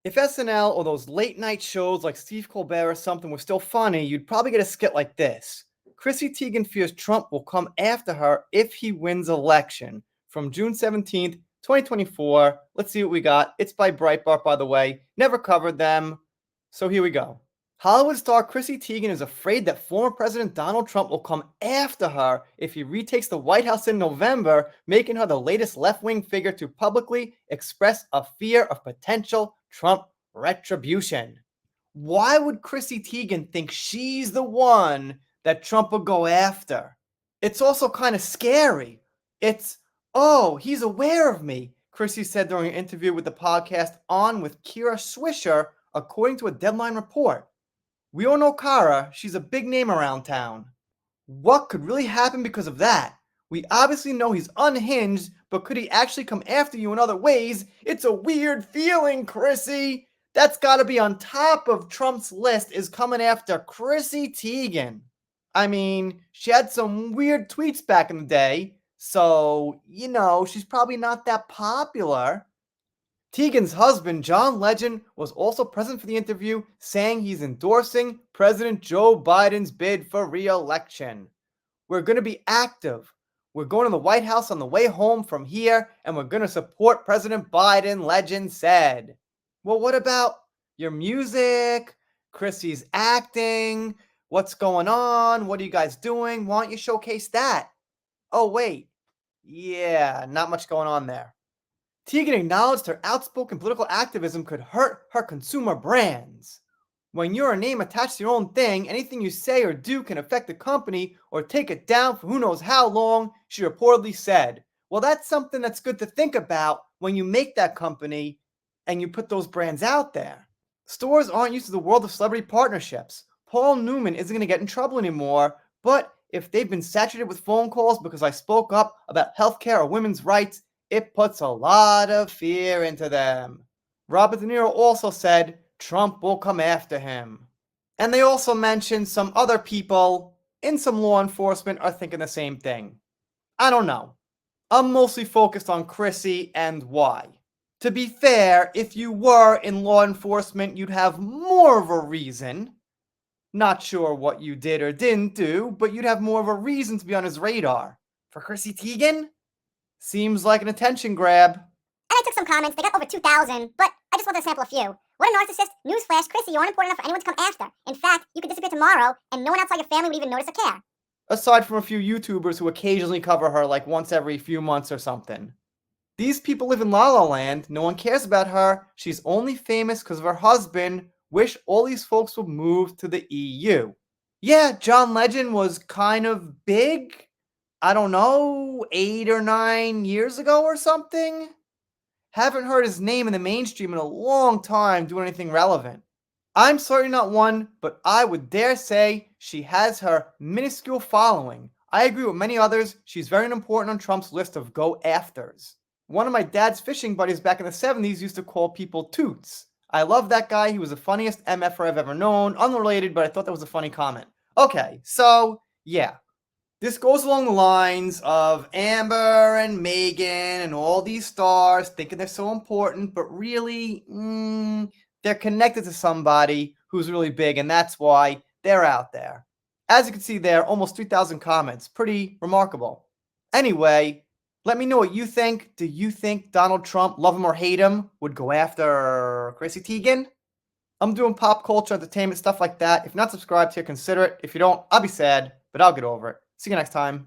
If SNL or those late night shows like Steve Colbert or something were still funny, you'd probably get a skit like this. Chrissy Teigen fears Trump will come after her if he wins election. From June 17th, 2024. Let's see what we got. It's by Breitbart, by the way. Never covered them. So here we go. Hollywood star Chrissy Teigen is afraid that former President Donald Trump will come after her if he retakes the White House in November, making her the latest left-wing figure to publicly express a fear of potential Trump retribution. Why would Chrissy Teigen think she's the one that Trump would go after? It's also kind of scary. It's, oh, he's aware of me, Chrissy said during an interview with the podcast On with Kira Swisher, according to a Deadline report. We all know Kara, she's a big name around town. What could really happen because of that? We obviously know he's unhinged, but could he actually come after you in other ways? It's a weird feeling, Chrissy. That's gotta be on top of Trump's list is coming after Chrissy Teigen. I mean, she had some weird tweets back in the day, so, she's probably not that popular. Teigen's husband, John Legend, was also present for the interview, saying he's endorsing President Joe Biden's bid for re-election. We're going to be active. We're going to the White House on the way home from here, and we're going to support President Biden, Legend said. Well, what about your music, Chrissy's acting, what's going on, what are you guys doing? Why don't you showcase that? Oh, wait. Yeah, not much going on there. Teigen acknowledged her outspoken political activism could hurt her consumer brands. When you're a name attached to your own thing, anything you say or do can affect the company or take it down for who knows how long, she reportedly said. Well, that's something that's good to think about when you make that company and you put those brands out there. Stores aren't used to the world of celebrity partnerships. Paul Newman isn't going to get in trouble anymore, but if they've been saturated with phone calls because I spoke up about healthcare or women's rights, it puts a lot of fear into them. Robert De Niro also said Trump will come after him. And they also mentioned some other people in some law enforcement are thinking the same thing. I don't know. I'm mostly focused on Chrissy and why. To be fair, if you were in law enforcement, you'd have more of a reason. Not sure what you did or didn't do, but you'd have more of a reason to be on his radar. For Chrissy Teigen? Seems like an attention grab. And I took some comments. They got over 2,000, but I just wanted to sample a few. What a narcissist. Newsflash, Chrissy, you aren't important enough for anyone to come after. In fact, you could disappear tomorrow, and no one outside your family would even notice or care. Aside from a few YouTubers who occasionally cover her like once every few months or something. These people live in La La Land. No one cares about her. She's only famous because of her husband. Wish all these folks would move to the EU. Yeah, John Legend was kind of big. I don't know, 8 or 9 years ago or something? Haven't heard his name in the mainstream in a long time doing anything relevant. I'm certainly not one, but I would dare say she has her minuscule following. I agree with many others, she's very important on Trump's list of go-afters. One of my dad's fishing buddies back in the 70s used to call people toots. I love that guy, he was the funniest MFer I've ever known, unrelated, but I thought that was a funny comment. Okay, so, yeah. This goes along the lines of Amber and Megan and all these stars thinking they're so important, but really, they're connected to somebody who's really big, and that's why they're out there. As you can see there, almost 3,000 comments. Pretty remarkable. Anyway, let me know what you think. Do you think Donald Trump, love him or hate him, would go after Chrissy Teigen? I'm doing pop culture, entertainment, stuff like that. If you're not subscribed here, consider it. If you don't, I'll be sad, but I'll get over it. See you next time.